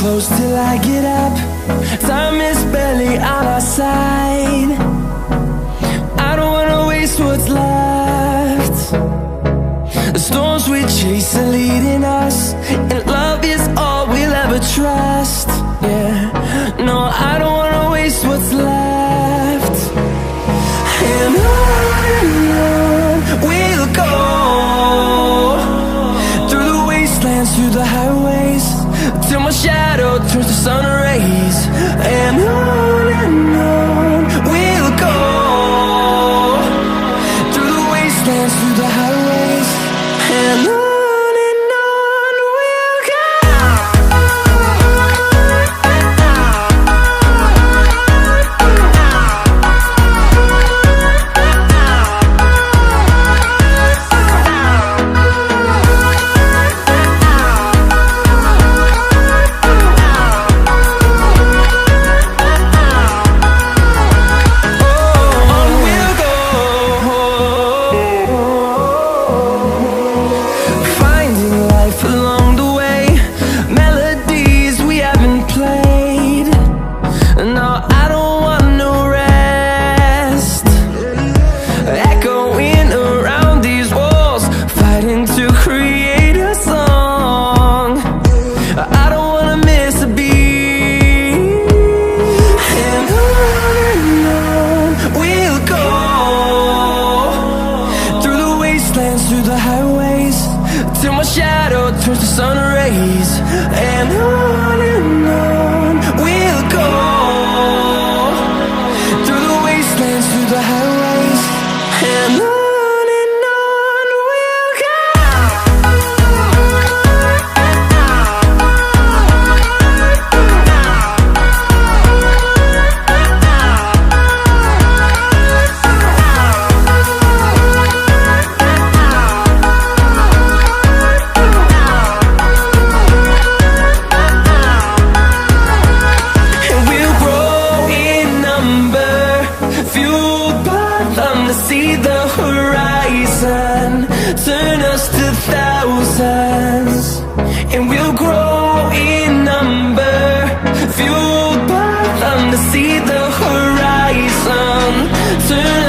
close till I get up. Time is barely on our side. I don't wanna waste what's left. The storms we chase are leading us, and love is all we'll ever trust. Yeah, no, I don't wanna waste what's left. And on we'll go, through the wastelands, through the highways, till my shadow turns to sun rays. And on we'll go, through the wastelands, through the highways, and on we'll go. Through the highways, till my shadow turns to sun rays. And on we'll go, through the wastelands, through the highways, and on we'll go. See the horizon, turn us to thousands, and we'll grow in number, fueled by them to see the horizon, turn